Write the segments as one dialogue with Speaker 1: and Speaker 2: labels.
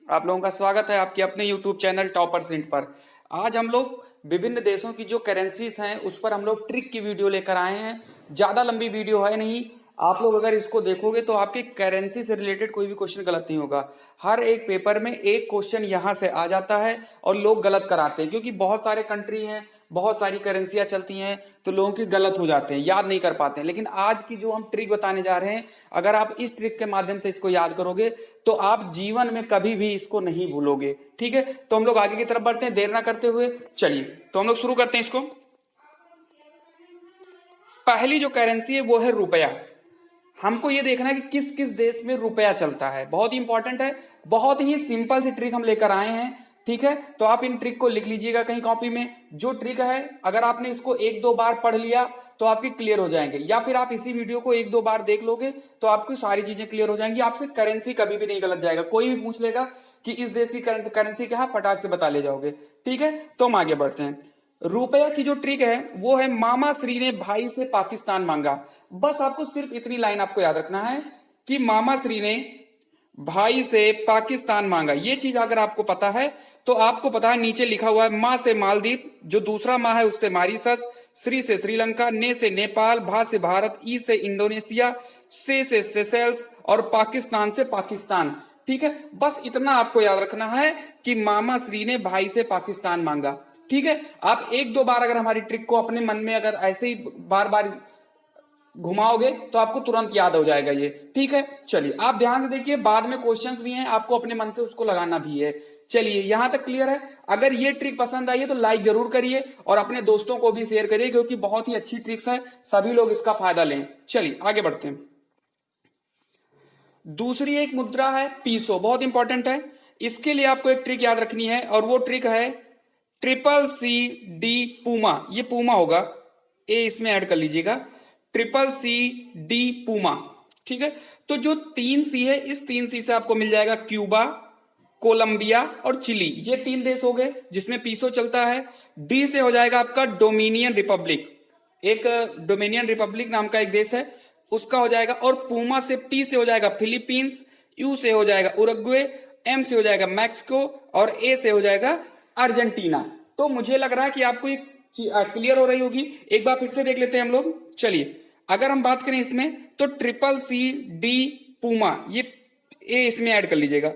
Speaker 1: आप लोगों का स्वागत है आपके अपने YouTube चैनल टॉपर पर। आज हम लोग विभिन्न देशों की जो करेंसीज हैं उस पर हम लोग ट्रिक की वीडियो लेकर आए हैं। ज़्यादा लंबी वीडियो है नहीं, आप लोग अगर इसको देखोगे तो आपकी करेंसी से रिलेटेड कोई भी क्वेश्चन गलत नहीं होगा। हर एक पेपर में एक क्वेश्चन यहाँ से आ जाता है और लोग गलत कराते हैं, क्योंकि बहुत सारे कंट्री हैं, बहुत सारी करेंसियां चलती हैं, तो लोगों की गलत हो जाते हैं, याद नहीं कर पाते हैं। लेकिन आज की जो हम ट्रिक बताने जा रहे हैं, अगर आप इस ट्रिक के माध्यम से इसको याद करोगे तो आप जीवन में कभी भी इसको नहीं भूलोगे। ठीक है, तो हम लोग आगे की तरफ बढ़ते हैं देर ना करते हुए। चलिए तो हम लोग शुरू करते हैं इसको। पहली जो करेंसी है वो है रुपया। हमको ये देखना है कि किस किस देश में रुपया चलता है, बहुत ही इंपॉर्टेंट है। बहुत ही सिंपल सी ट्रिक हम लेकर आए हैं। ठीक है, तो आप इन ट्रिक को लिख लीजिएगा कहीं कॉपी में। जो ट्रिक है अगर आपने इसको एक दो बार पढ़ लिया तो आपकी क्लियर हो जाएंगे, या फिर आप इसी वीडियो को एक दो बार देख लोगे तो आपकी सारी चीजें क्लियर हो जाएंगी। आपसे करेंसी कभी भी नहीं गलत जाएगा। कोई भी पूछ लेगा कि इस देश की करेंसी क्या है, फटाक से बता ले जाओगे। ठीक है, तो हम आगे बढ़ते हैं। रुपया की जो ट्रिक है वो है मामा श्री ने भाई से पाकिस्तान मांगा। बस आपको सिर्फ इतनी लाइन आपको याद रखना है कि मामा श्री ने भाई से पाकिस्तान मांगा। ये चीज अगर आपको पता है तो आपको पता है नीचे लिखा हुआ है माँ से मालदीव, जो दूसरा माँ है उससे मॉरिशस, श्री से श्रीलंका, ने से नेपाल, भा से भारत, ई से इंडोनेशिया, से सेशेल्स और पाकिस्तान से पाकिस्तान। ठीक है, बस इतना आपको याद रखना है कि मामा श्री ने भाई से पाकिस्तान मांगा। ठीक है, आप एक दो बार अगर हमारी ट्रिक को अपने मन में अगर ऐसे ही बार बार घुमाओगे तो आपको तुरंत याद हो जाएगा ये। ठीक है, चलिए आप ध्यान से देखिए, बाद में क्वेश्चंस भी हैं, आपको अपने मन से उसको लगाना भी है। चलिए यहां तक क्लियर है। अगर ये ट्रिक पसंद आई है तो लाइक जरूर करिए और अपने दोस्तों को भी शेयर करिए, क्योंकि बहुत ही अच्छी ट्रिक्स है, सभी लोग इसका फायदा लें। चलिए आगे बढ़ते हैं। दूसरी एक मुद्रा है पीसो, बहुत इंपॉर्टेंट है। इसके लिए आपको एक ट्रिक याद रखनी है और वो ट्रिक है ट्रिपल सी डी पूमा। ये पूमा होगा, ए इसमें ऐड कर लीजिएगा, ट्रिपल सी डी पूमा। ठीक है, तो जो 3 सी है, इस 3 सी से आपको मिल जाएगा क्यूबा, कोलंबिया और चिली। ये 3 देश हो गए जिसमें पीसो चलता है। डी से हो जाएगा आपका डोमिनियन रिपब्लिक, एक डोमिनियन रिपब्लिक नाम का एक देश है, उसका हो जाएगा। और पूमा से, पी से हो जाएगा फिलीपींस, यू से हो जाएगा उरुग्वे, एम से हो जाएगा मैक्सिको और ए से हो जाएगा अर्जेंटीना। तो मुझे लग रहा है कि आपको ये क्लियर हो रही होगी। एक बार फिर से देख लेते हैं हम लोग। चलिए अगर हम बात करें इसमें तो ट्रिपल सी डी पूमा, ये ए इसमें ऐड कर लीजिएगा,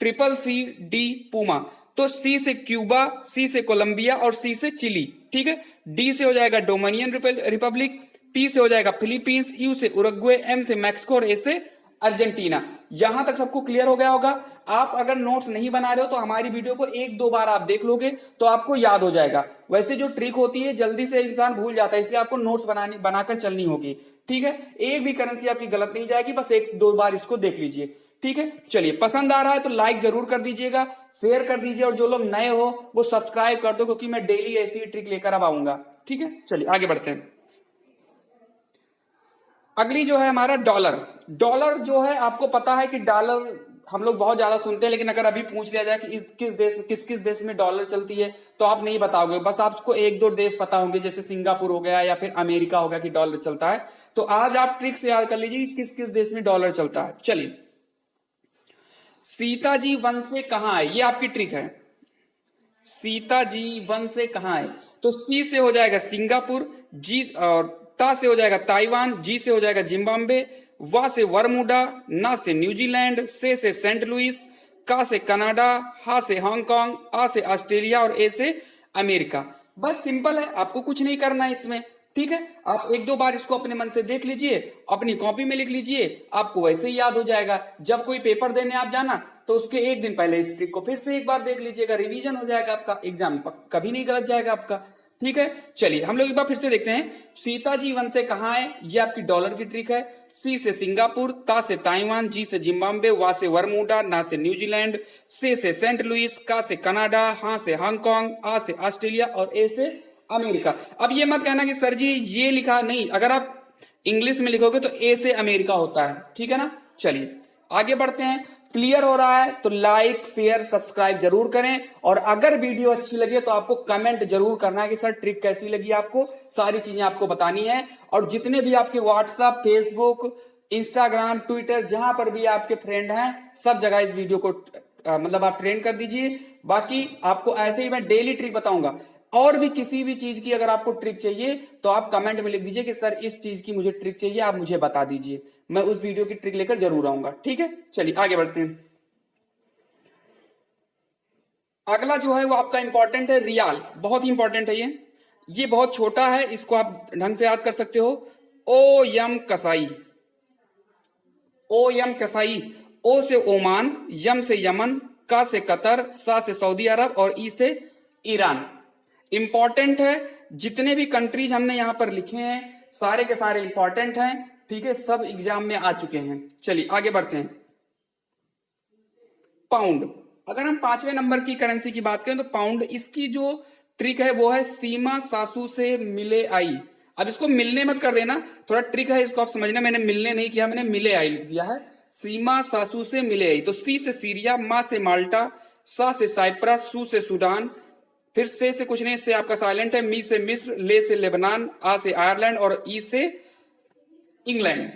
Speaker 1: ट्रिपल सी डी पूमा। तो सी से क्यूबा, सी से कोलंबिया और सी से चिली। ठीक है, डी से हो जाएगा डोमिनियन रिपब्लिक, पी से हो जाएगा फिलीपींस, यू से उरुग्वे, एम से मैक्सिको और ए से अर्जेंटीना। यहां तक सबको क्लियर हो गया होगा। आप अगर नोट्स नहीं बना रहे हो तो हमारी वीडियो को एक दो बार आप देख लोगे तो आपको याद हो जाएगा। वैसे जो ट्रिक होती है जल्दी से इंसान भूल जाता है, इसलिए आपको नोट्स बनाकर चलनी होगी। ठीक है, एक भी करेंसी आपकी गलत नहीं जाएगी, बस एक दो बार इसको देख लीजिए। ठीक है, चलिए पसंद आ रहा है तो लाइक जरूर कर दीजिएगा, शेयर कर दीजिए और जो लोग नए हो वो सब्सक्राइब कर दो, क्योंकि मैं डेली ऐसी ट्रिक लेकर अब आऊंगा। ठीक है, चलिए आगे बढ़ते हैं। अगली जो है हमारा डॉलर। डॉलर जो है आपको पता है कि डॉलर हम लोग बहुत ज्यादा सुनते हैं, लेकिन अगर अभी पूछ लिया जाए कि किस किस देश में डॉलर चलती है तो आप नहीं बताओगे। बस आपको एक दो देश पता होंगे, जैसे सिंगापुर हो गया या फिर अमेरिका हो गया कि डॉलर चलता है। तो आज आप ट्रिक से याद कर लीजिए कि किस किस देश में डॉलर चलता है। चलिए, सीता जी वन से कहां है, ये आपकी ट्रिक है। सीता जी वन से कहां है, तो सी से हो जाएगा सिंगापुर, जी और ता से हो जाएगा ताइवान, जी से हो जाएगा जिम्बाब्वे, वा से वरमुडा, ना से न्यूजीलैंड, से सेंट लुइस, का से कनाडा, हा से हांगकांग, आ से ऑस्ट्रेलिया और ए से अमेरिका। बस सिंपल है, आपको कुछ नहीं करना है इसमें। ठीक है, आप एक दो बार इसको अपने मन से देख लीजिए, अपनी कॉपी में लिख लीजिए, आपको वैसे ही याद हो जाएगा। जब कोई पेपर देने आप जाना तो उसके एक दिन पहले इस ट्रिक को फिर से एक बार देख लीजिएगा, रिवीजन हो जाएगा आपका, एग्जाम कभी नहीं गलत जाएगा आपका। ठीक है, चलिए हम लोग एक बार फिर से देखते हैं। सीता जी वन से कहां है, ये आपकी डॉलर की ट्रिक है। सी से सिंगापुर, ता से ताइवान, जी से जिम्बाब्वे, वा से वरमुडा, ना से न्यूजीलैंड, से सेंट लुइस, का से कनाडा, हा से हांगकांग, आ से ऑस्ट्रेलिया और ए से अमेरिका। अब ये मत कहना कि सर जी ये लिखा नहीं, अगर आप इंग्लिश में लिखोगे तो ए से अमेरिका होता है। ठीक है ना, चलिए आगे बढ़ते हैं। क्लियर हो रहा है तो लाइक शेयर सब्सक्राइब जरूर करें, और अगर वीडियो अच्छी लगे तो आपको कमेंट जरूर करना है कि सर ट्रिक कैसी लगी आपको, सारी चीजें आपको बतानी है। और जितने भी आपके व्हाट्सएप, फेसबुक, इंस्टाग्राम, ट्विटर, जहां पर भी आपके फ्रेंड हैं, सब जगह इस वीडियो को मतलब आप ट्रेन कर दीजिए। बाकी आपको ऐसे ही मैं डेली ट्रिक बताऊंगा। और भी किसी भी चीज की अगर आपको ट्रिक चाहिए तो आप कमेंट में लिख दीजिए कि सर इस चीज की मुझे ट्रिक चाहिए, आप मुझे बता दीजिए, मैं उस वीडियो की ट्रिक लेकर जरूर आऊंगा। ठीक है, चलिए आगे बढ़ते हैं। अगला जो है वो आपका इंपॉर्टेंट है रियाल, बहुत ही इंपॉर्टेंट है ये बहुत छोटा है, इसको आप ढंग से याद कर सकते हो। ओ यम कसाई, ओ यम कसाई, ओ से ओमान, यम से यमन, का से कतर, सा से सऊदी अरब और ई से ईरान। इंपॉर्टेंट है, जितने भी कंट्रीज हमने यहां पर लिखे हैं सारे के सारे इंपॉर्टेंट हैं। ठीक है, सब एग्जाम में आ चुके हैं। चलिए आगे बढ़ते हैं। पाउंड, अगर हम 5वें नंबर की करेंसी की बात करें तो पाउंड, इसकी जो ट्रिक है वो है सीमा सासू से मिले आई। अब इसको मिलने मत कर देना, थोड़ा ट्रिक है इसको आप समझना, मैंने मिलने नहीं किया, मैंने मिले आई लिख दिया है। सीमा सासू से मिले आई, तो सी से सीरिया, मा से माल्टा, सा से साइप्रस, सू से सूडान, फिर से कुछ नहीं, से आपका साइलेंट है, मी से मिस्र, ले से लेबनान, आ से आयरलैंड और ई से इंग्लैंड।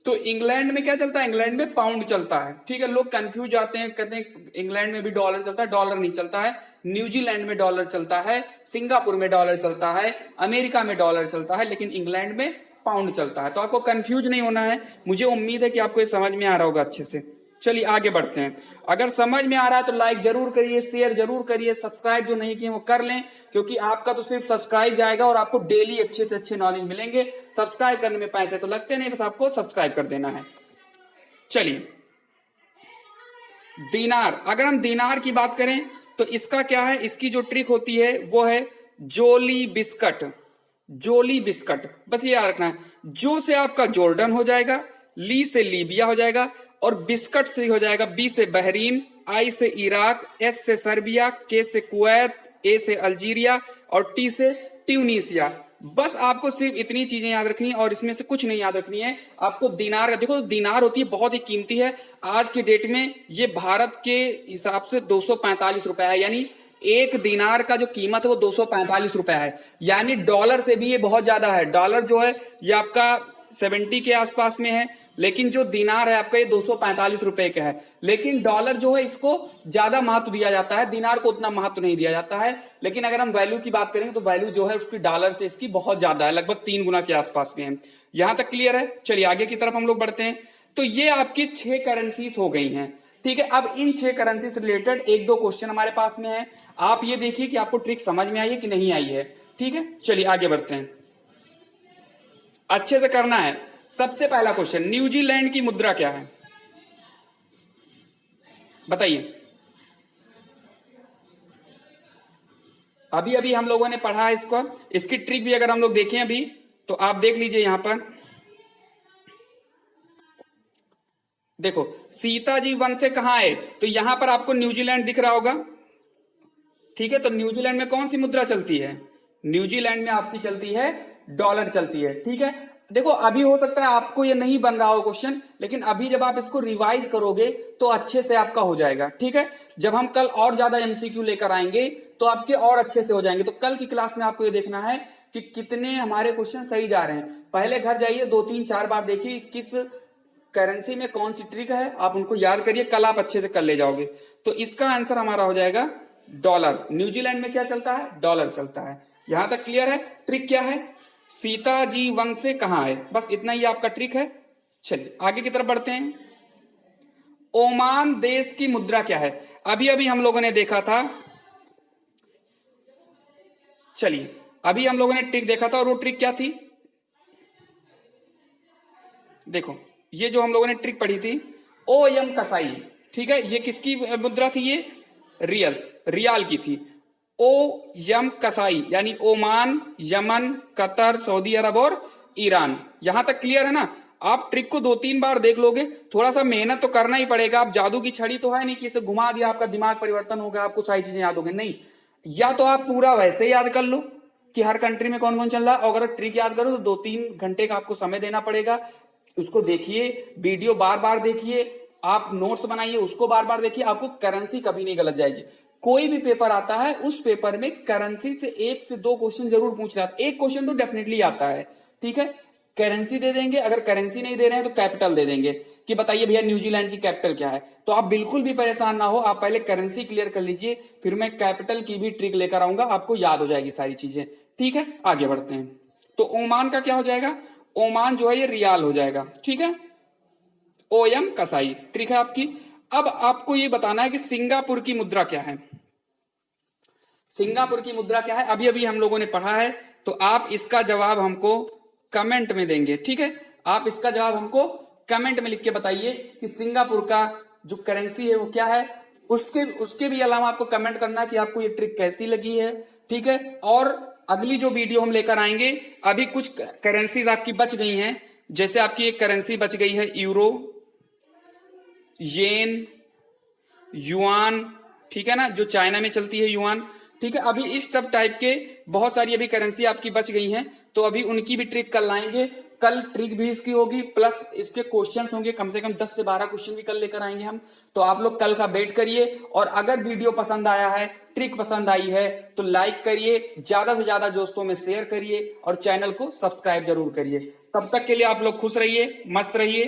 Speaker 1: तो इंग्लैंड में क्या चलता है, इंग्लैंड में पाउंड चलता है। ठीक है, लोग कंफ्यूज आते हैं, कहते हैं इंग्लैंड में भी डॉलर चलता है, डॉलर नहीं चलता है। न्यूजीलैंड में डॉलर चलता है, सिंगापुर में डॉलर चलता है, अमेरिका में डॉलर चलता है, लेकिन इंग्लैंड में पाउंड चलता है। तो आपको कंफ्यूज नहीं होना है, मुझे उम्मीद है कि आपको ये समझ में आ रहा होगा अच्छे से। चलिए आगे बढ़ते हैं। अगर समझ में आ रहा है तो लाइक जरूर करिए, शेयर जरूर करिए, सब्सक्राइब जो नहीं किए वो कर लें, क्योंकि आपका तो सिर्फ सब्सक्राइब जाएगा और आपको डेली अच्छे से अच्छे नॉलेज मिलेंगे। सब्सक्राइब करने में पैसे तो लगते नहीं, बस आपको सब्सक्राइब कर देना है। चलिए, दीनार, अगर हम दीनार की बात करें तो इसका क्या है, इसकी जो ट्रिक होती है वो है जोली बिस्कट, जोली बिस्कट, बस ये याद रखना है। जो से आपका जॉर्डन हो जाएगा, ली से लीबिया हो जाएगा और बिस्कट से हो जाएगा बी से बहरीन, आई से इराक, एस से सर्बिया, के से कुवैत, ए से अल्जीरिया और टी से ट्यूनीसिया। बस आपको सिर्फ इतनी चीजें याद रखनी है और इसमें से कुछ नहीं याद रखनी है। आपको दिनार का देखो, दिनार होती है बहुत ही कीमती है आज के डेट में, ये भारत के हिसाब से 245 रुपए है, यानी एक दिनार का जो कीमत है वो 245 रुपए है, यानी डॉलर से भी ये बहुत ज्यादा है। डॉलर जो है ये आपका 70 के आसपास में है, लेकिन जो दिनार है आपका ये 245 रुपए का है। लेकिन डॉलर जो है इसको ज्यादा महत्व दिया जाता है, दिनार को उतना महत्व नहीं दिया जाता है। लेकिन अगर हम वैल्यू की बात करेंगे तो वैल्यू जो है उसकी डॉलर से इसकी बहुत ज्यादा है, लगभग 3 गुना के आसपास में है। यहां तक क्लियर है? चलिए आगे की तरफ हम लोग बढ़ते हैं। तो ये आपकी 6 करेंसीज हो गई हैं। ठीक है, अब इन 6 करेंसी से रिलेटेड 1-2 क्वेश्चन हमारे पास में है। आप ये देखिए कि आपको ट्रिक समझ में आई है कि नहीं आई है। ठीक है, चलिए आगे बढ़ते हैं, अच्छे से करना है। सबसे पहला क्वेश्चन, न्यूजीलैंड की मुद्रा क्या है, बताइए। अभी अभी हम लोगों ने पढ़ा है इसको, इसकी ट्रिक भी अगर हम लोग देखें अभी तो आप देख लीजिए। यहां पर देखो, सीता जी वन से कहां आए, तो यहां पर आपको न्यूजीलैंड दिख रहा होगा। ठीक है, तो न्यूजीलैंड में कौन सी मुद्रा चलती है, न्यूजीलैंड में आपकी चलती है डॉलर चलती है। ठीक है, देखो अभी हो सकता है आपको ये नहीं बन रहा हो क्वेश्चन, लेकिन अभी जब आप इसको रिवाइज करोगे तो अच्छे से आपका हो जाएगा। ठीक है, जब हम कल और ज्यादा एमसीक्यू लेकर आएंगे तो आपके और अच्छे से हो जाएंगे। तो कल की क्लास में आपको ये देखना है कि कितने हमारे क्वेश्चन सही जा रहे हैं। पहले घर जाइए, 2-3-4 बार देखिए किस करेंसी में कौन सी ट्रिक है, आप उनको याद करिए, कल आप अच्छे से कर ले जाओगे। तो इसका आंसर हमारा हो जाएगा डॉलर। न्यूजीलैंड में क्या चलता है, डॉलर चलता है। यहां तक क्लियर है? ट्रिक क्या है, सीता जी वन से कहां आए, बस इतना ही आपका ट्रिक है। चलिए आगे की तरफ बढ़ते हैं। ओमान देश की मुद्रा क्या है, अभी अभी हम लोगों ने देखा था। चलिए अभी हम लोगों ने ट्रिक देखा था और वो ट्रिक क्या थी, देखो ये जो हम लोगों ने ट्रिक पढ़ी थी, ओ यम कसाई। ठीक है, ये किसकी मुद्रा थी, ये रियाल की थी। ओ यम कसाई यानी ओमान, यमन, कतर, सऊदी अरब और ईरान। यहां तक क्लियर है ना? आप ट्रिक को 2-3 बार देख लोगे, थोड़ा सा मेहनत तो करना ही पड़ेगा। आप जादू की छड़ी तो है नहीं कि इसे घुमा दिया आपका दिमाग परिवर्तन हो गया, आपको सारी चीजें याद हो गई, नहीं। या तो आप पूरा वैसे याद कर लो कि हर कंट्री में कौन कौन चल रहा है, और अगर ट्रिक याद करो तो 2-3 घंटे का आपको समय देना पड़ेगा। उसको देखिए, वीडियो बार बार देखिए, आप नोट्स बनाइए, उसको बार बार देखिए, आपको करेंसी कभी नहीं गलत जाएगी। कोई भी पेपर आता है उस पेपर में करेंसी से 1 से 2 क्वेश्चन जरूर पूछ रहा है, एक क्वेश्चन तो डेफिनेटली आता है। ठीक है, करेंसी दे देंगे, अगर करेंसी नहीं दे रहे हैं तो कैपिटल दे देंगे कि बताइए भैया न्यूजीलैंड की कैपिटल क्या है। तो आप बिल्कुल भी परेशान ना हो, आप पहले करेंसी क्लियर कर लीजिए, फिर मैं कैपिटल की भी ट्रिक लेकर आऊंगा, आपको याद हो जाएगी सारी चीजें। ठीक है, आगे बढ़ते हैं। तो ओमान का क्या हो जाएगा, ओमान जो है ये रियाल हो जाएगा। ठीक है, ओएम कसाई ट्रिक है आपकी। अब आपको ये बताना है कि सिंगापुर की मुद्रा क्या है। सिंगापुर की मुद्रा क्या है, अभी अभी हम लोगों ने पढ़ा है, तो आप इसका जवाब हमको कमेंट में देंगे। ठीक है, आप इसका जवाब हमको कमेंट में लिख के बताइए कि सिंगापुर का जो करेंसी है वो क्या है। उसके उसके भी अलावा आपको कमेंट करना है कि आपको ये ट्रिक कैसी लगी है। ठीक है, और अगली जो वीडियो हम लेकर आएंगे, अभी कुछ करेंसीज आपकी बच गई हैं, जैसे आपकी एक करेंसी बच गई है यूरो, येन, युआन, ठीक है ना, जो चाइना में चलती है युआन। ठीक है, अभी इस टप टाइप के बहुत सारी अभी करेंसी आपकी बच गई हैं, तो अभी उनकी भी ट्रिक कल लाएंगे। कल ट्रिक भी इसकी होगी, प्लस इसके क्वेश्चंस होंगे, कम से कम 10 से 12 क्वेश्चन भी कल लेकर आएंगे हम। तो आप लोग कल का वेट करिए, और अगर वीडियो पसंद आया है, ट्रिक पसंद आई है, तो लाइक करिए, ज्यादा से ज्यादा दोस्तों में शेयर करिए, और चैनल को सब्सक्राइब जरूर करिए। तब तक के लिए आप लोग खुश रहिए, मस्त रहिए।